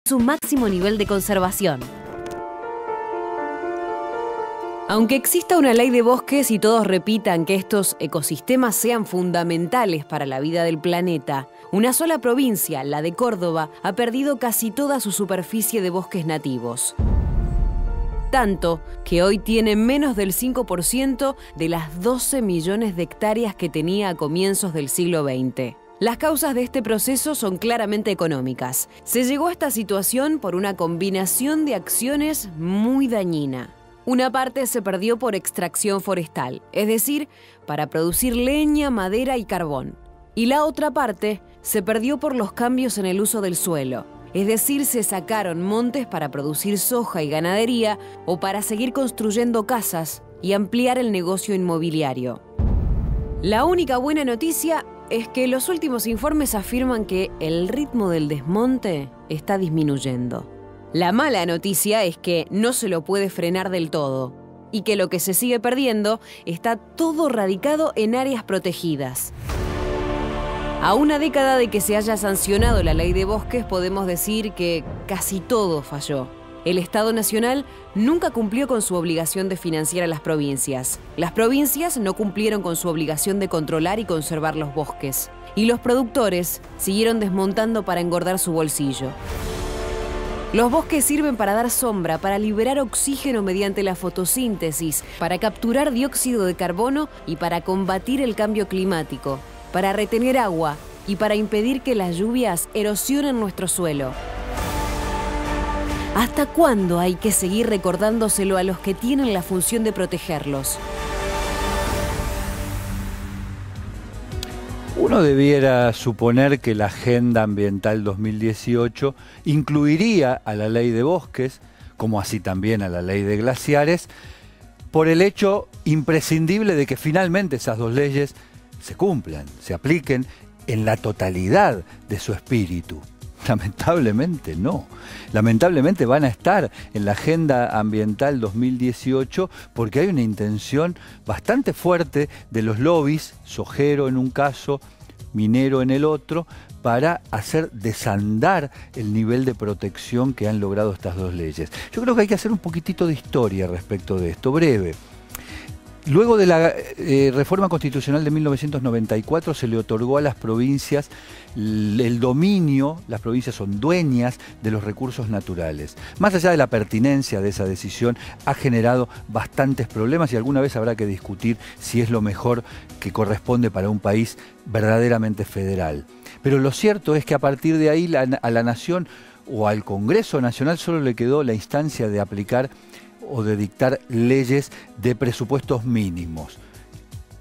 su máximo nivel de conservación. Aunque exista una ley de bosques y todos repitan que estos ecosistemas sean fundamentales para la vida del planeta, una sola provincia, la de Córdoba, ha perdido casi toda su superficie de bosques nativos. Tanto que hoy tiene menos del 5% de las 12 millones de hectáreas que tenía a comienzos del siglo XX. Las causas de este proceso son claramente económicas. Se llegó a esta situación por una combinación de acciones muy dañina. Una parte se perdió por extracción forestal, es decir, para producir leña, madera y carbón. Y la otra parte se perdió por los cambios en el uso del suelo, es decir, se sacaron montes para producir soja y ganadería o para seguir construyendo casas y ampliar el negocio inmobiliario. La única buena noticia es que los últimos informes afirman que el ritmo del desmonte está disminuyendo. La mala noticia es que no se lo puede frenar del todo y que lo que se sigue perdiendo está todo radicado en áreas protegidas. A una década de que se haya sancionado la ley de bosques, podemos decir que casi todo falló. El Estado Nacional nunca cumplió con su obligación de financiar a las provincias. Las provincias no cumplieron con su obligación de controlar y conservar los bosques. Y los productores siguieron desmontando para engordar su bolsillo. Los bosques sirven para dar sombra, para liberar oxígeno mediante la fotosíntesis, para capturar dióxido de carbono y para combatir el cambio climático, para retener agua y para impedir que las lluvias erosionen nuestro suelo. ¿Hasta cuándo hay que seguir recordándoselo a los que tienen la función de protegerlos? Uno debiera suponer que la Agenda Ambiental 2018 incluiría a la Ley de Bosques, como así también a la Ley de Glaciares, por el hecho imprescindible de que finalmente esas dos leyes se cumplan, se apliquen en la totalidad de su espíritu. Lamentablemente no. Lamentablemente van a estar en la Agenda Ambiental 2018 porque hay una intención bastante fuerte de los lobbies, sojero en un caso, minero en el otro, para hacer desandar el nivel de protección que han logrado estas dos leyes. Yo creo que hay que hacer un poquitito de historia respecto de esto, breve. Luego de la reforma constitucional de 1994 se le otorgó a las provincias el dominio, las provincias son dueñas de los recursos naturales. Más allá de la pertinencia de esa decisión, ha generado bastantes problemas y alguna vez habrá que discutir si es lo mejor que corresponde para un país verdaderamente federal. Pero lo cierto es que a partir de ahí a la Nación o al Congreso Nacional solo le quedó la instancia de aplicar o de dictar leyes de presupuestos mínimos,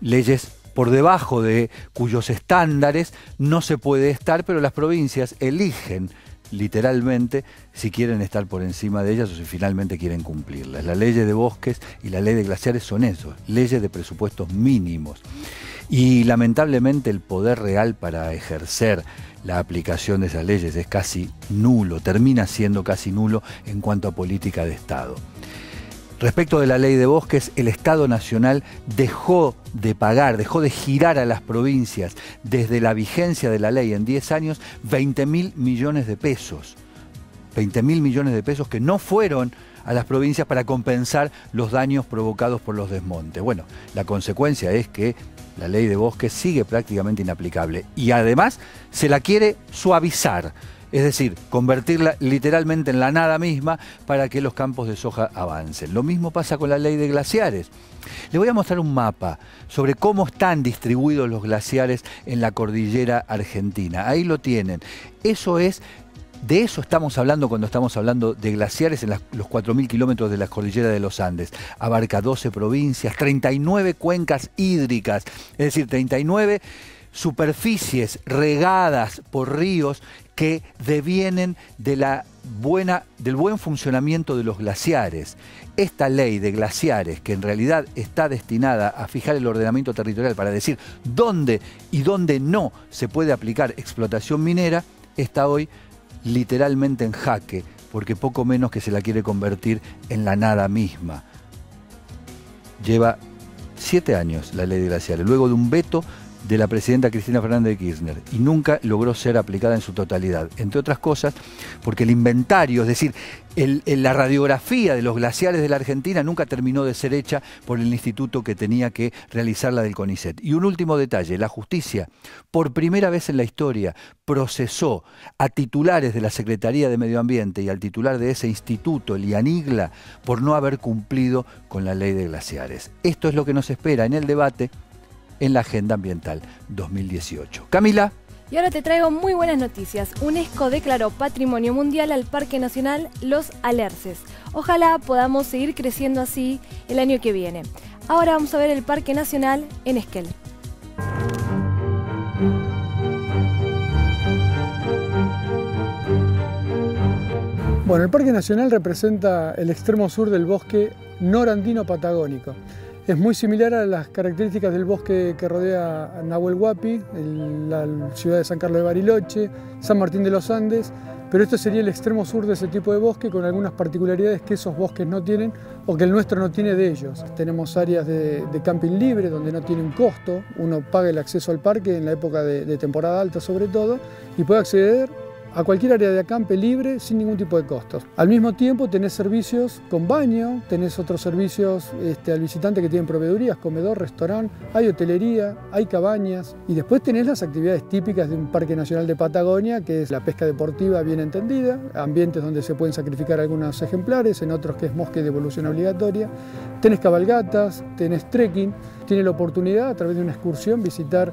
leyes por debajo de cuyos estándares no se puede estar, pero las provincias eligen literalmente si quieren estar por encima de ellas o si finalmente quieren cumplirlas. La ley de bosques y la ley de glaciares son eso, leyes de presupuestos mínimos. Y lamentablemente el poder real para ejercer la aplicación de esas leyes es casi nulo, termina siendo casi nulo en cuanto a política de Estado. Respecto de la ley de bosques, el Estado Nacional dejó de pagar, dejó de girar a las provincias desde la vigencia de la ley en 10 años 20.000 millones de pesos. 20.000 millones de pesos que no fueron a las provincias para compensar los daños provocados por los desmontes. Bueno, la consecuencia es que la ley de bosques sigue prácticamente inaplicable y además se la quiere suavizar. Es decir, convertirla literalmente en la nada misma para que los campos de soja avancen. Lo mismo pasa con la ley de glaciares. Les voy a mostrar un mapa sobre cómo están distribuidos los glaciares en la cordillera argentina. Ahí lo tienen. De eso estamos hablando cuando estamos hablando de glaciares en los 4.000 kilómetros de la cordillera de los Andes. Abarca 12 provincias, 39 cuencas hídricas, es decir, 39 superficies regadas por ríos que devienen del buen funcionamiento de los glaciares. Esta ley de glaciares, que en realidad está destinada a fijar el ordenamiento territorial para decir dónde y dónde no se puede aplicar explotación minera, está hoy literalmente en jaque, porque poco menos que se la quiere convertir en la nada misma. Lleva 7 años la ley de glaciares, luego de un veto de la presidenta Cristina Fernández de Kirchner y nunca logró ser aplicada en su totalidad. Entre otras cosas, porque el inventario, es decir, la radiografía de los glaciares de la Argentina nunca terminó de ser hecha por el instituto que tenía que realizar la del CONICET. Y un último detalle, la justicia, por primera vez en la historia, procesó a titulares de la Secretaría de Medio Ambiente y al titular de ese instituto, el IANIGLA, por no haber cumplido con la ley de glaciares. Esto es lo que nos espera en el debate en la Agenda Ambiental 2018. Camila. Y ahora te traigo muy buenas noticias. UNESCO declaró Patrimonio Mundial al Parque Nacional Los Alerces. Ojalá podamos seguir creciendo así el año que viene. Ahora vamos a ver el Parque Nacional en Esquel. Bueno, el Parque Nacional representa el extremo sur del bosque norandino patagónico. Es muy similar a las características del bosque que rodea a Nahuel Huapi, la ciudad de San Carlos de Bariloche, San Martín de los Andes, pero esto sería el extremo sur de ese tipo de bosque con algunas particularidades que esos bosques no tienen o que el nuestro no tiene de ellos. Tenemos áreas de camping libre donde no tiene un costo, uno paga el acceso al parque en la época de temporada alta sobre todo y puede acceder a cualquier área de acampe libre sin ningún tipo de costos. Al mismo tiempo tenés servicios con baño, tenés otros servicios al visitante que tienen proveedurías, comedor, restaurante, hay hotelería, hay cabañas y después tenés las actividades típicas de un Parque Nacional de Patagonia, que es la pesca deportiva bien entendida, ambientes donde se pueden sacrificar algunos ejemplares, en otros que es mosca de evolución obligatoria, tenés cabalgatas, tenés trekking, tenés la oportunidad a través de una excursión visitar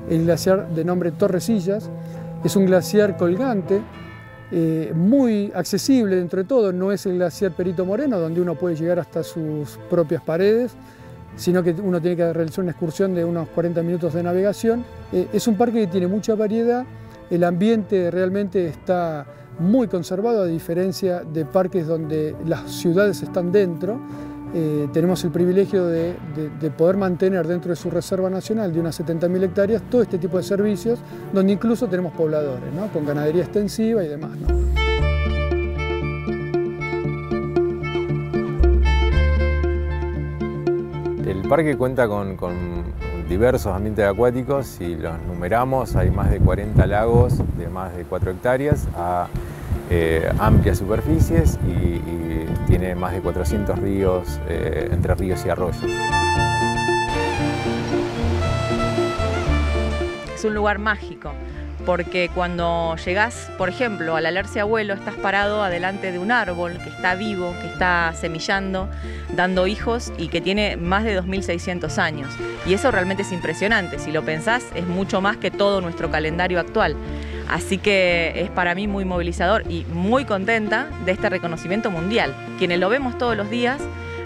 el glaciar de nombre Torrecillas. Es un glaciar colgante, muy accesible dentro de todo, no es el glaciar Perito Moreno, donde uno puede llegar hasta sus propias paredes, sino que uno tiene que realizar una excursión de unos 40 minutos de navegación. Es un parque que tiene mucha variedad, el ambiente realmente está muy conservado, a diferencia de parques donde las ciudades están dentro. Tenemos el privilegio de poder mantener dentro de su reserva nacional de unas 70.000 hectáreas todo este tipo de servicios, donde incluso tenemos pobladores, ¿no? Con ganadería extensiva y demás, ¿no? El parque cuenta con diversos ambientes acuáticos. Si los numeramos, hay más de 40 lagos de más de 4 hectáreas a amplias superficies y tiene más de 400 ríos, entre ríos y arroyos. Es un lugar mágico, porque cuando llegás, por ejemplo, al Alerce Abuelo, estás parado adelante de un árbol que está vivo, que está semillando, dando hijos y que tiene más de 2.600 años. Y eso realmente es impresionante. Si lo pensás, es mucho más que todo nuestro calendario actual. Así que es para mí muy movilizador y muy contenta de este reconocimiento mundial. Quienes lo vemos todos los días,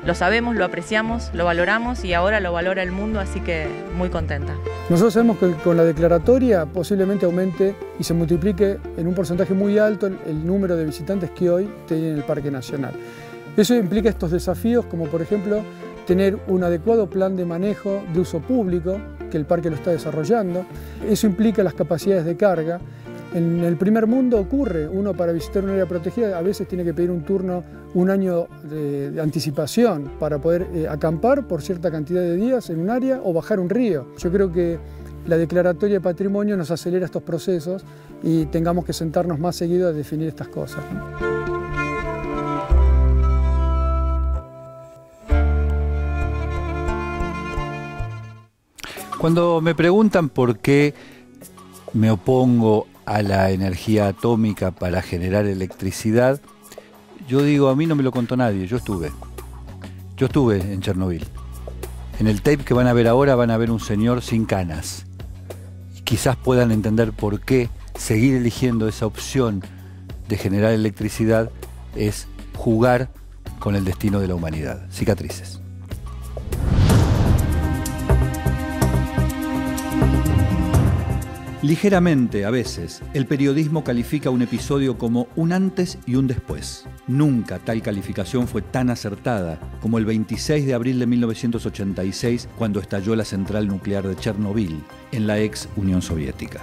lo sabemos, lo apreciamos, lo valoramos y ahora lo valora el mundo, así que muy contenta. Nosotros sabemos que con la declaratoria posiblemente aumente y se multiplique en un porcentaje muy alto el número de visitantes que hoy tiene el Parque Nacional. Eso implica estos desafíos como por ejemplo tener un adecuado plan de manejo de uso público, que el parque lo está desarrollando. Eso implica las capacidades de carga. En el primer mundo ocurre, uno para visitar un área protegida a veces tiene que pedir un turno, un año de anticipación para poder acampar por cierta cantidad de días en un área o bajar un río. Yo creo que la declaratoria de patrimonio nos acelera estos procesos y tengamos que sentarnos más seguido a definir estas cosas, ¿no? Cuando me preguntan por qué me opongo a la energía atómica para generar electricidad, yo digo, a mí no me lo contó nadie, yo estuve en Chernobyl. En el tape que van a ver ahora van a ver un señor sin canas. Y quizás puedan entender por qué seguir eligiendo esa opción de generar electricidad es jugar con el destino de la humanidad. Cicatrices. Ligeramente, a veces, el periodismo califica un episodio como un antes y un después. Nunca tal calificación fue tan acertada como el 26 de abril de 1986, cuando estalló la central nuclear de Chernobyl, en la ex Unión Soviética.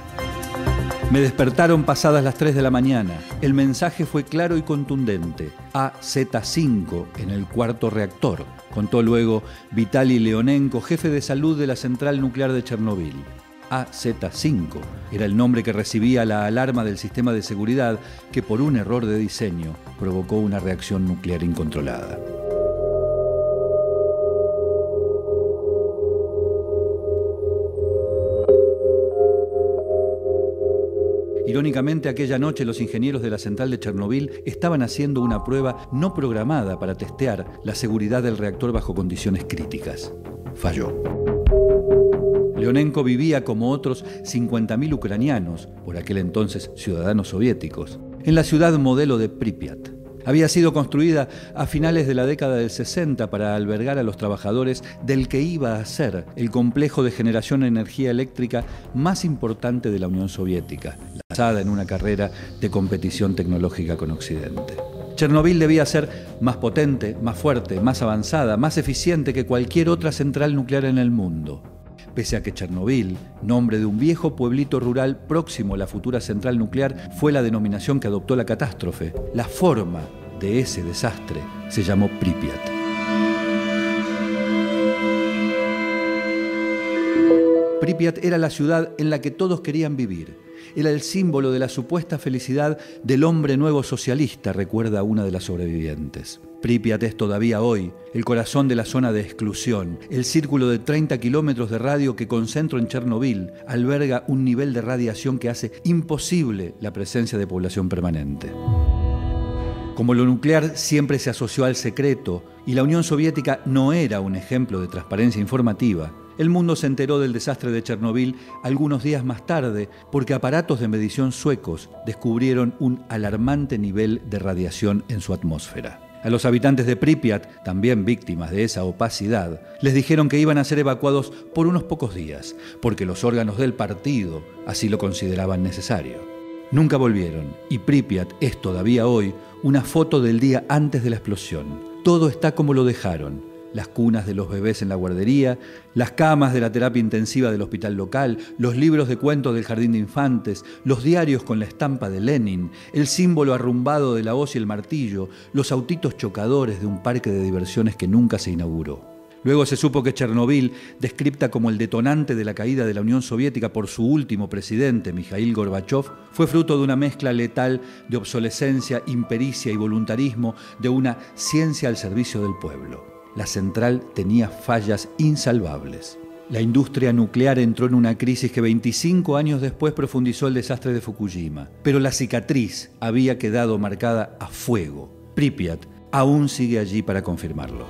Me despertaron pasadas las 3 de la mañana. El mensaje fue claro y contundente. AZ5 en el cuarto reactor, contó luego Vitaly Leonenko, jefe de salud de la central nuclear de Chernobyl. AZ-5. Era el nombre que recibía la alarma del sistema de seguridad que por un error de diseño provocó una reacción nuclear incontrolada. Irónicamente, aquella noche los ingenieros de la central de Chernobyl estaban haciendo una prueba no programada para testear la seguridad del reactor bajo condiciones críticas. Falló. Leonenko vivía como otros 50.000 ucranianos, por aquel entonces ciudadanos soviéticos, en la ciudad modelo de Pripyat. Había sido construida a finales de la década del 60 para albergar a los trabajadores del que iba a ser el complejo de generación de energía eléctrica más importante de la Unión Soviética, lanzada en una carrera de competición tecnológica con Occidente. Chernobyl debía ser más potente, más fuerte, más avanzada, más eficiente que cualquier otra central nuclear en el mundo. Pese a que Chernobyl, nombre de un viejo pueblito rural próximo a la futura central nuclear, fue la denominación que adoptó la catástrofe, la forma de ese desastre se llamó Pripyat. Pripyat era la ciudad en la que todos querían vivir. Era el símbolo de la supuesta felicidad del hombre nuevo socialista, recuerda una de las sobrevivientes. Pripyat es todavía hoy el corazón de la zona de exclusión. El círculo de 30 kilómetros de radio que concentro en Chernobyl alberga un nivel de radiación que hace imposible la presencia de población permanente. Como lo nuclear siempre se asoció al secreto y la Unión Soviética no era un ejemplo de transparencia informativa, el mundo se enteró del desastre de Chernobyl algunos días más tarde porque aparatos de medición suecos descubrieron un alarmante nivel de radiación en su atmósfera. A los habitantes de Pripyat, también víctimas de esa opacidad, les dijeron que iban a ser evacuados por unos pocos días, porque los órganos del partido así lo consideraban necesario. Nunca volvieron, y Pripyat es todavía hoy una foto del día antes de la explosión. Todo está como lo dejaron. Las cunas de los bebés en la guardería, las camas de la terapia intensiva del hospital local, los libros de cuentos del jardín de infantes, los diarios con la estampa de Lenin, el símbolo arrumbado de la hoz y el martillo, los autitos chocadores de un parque de diversiones que nunca se inauguró. Luego se supo que Chernobyl, descripta como el detonante de la caída de la Unión Soviética por su último presidente, Mikhail Gorbachev, fue fruto de una mezcla letal de obsolescencia, impericia y voluntarismo de una ciencia al servicio del pueblo. La central tenía fallas insalvables. La industria nuclear entró en una crisis que 25 años después profundizó el desastre de Fukushima. Pero la cicatriz había quedado marcada a fuego. Pripyat aún sigue allí para confirmarlo.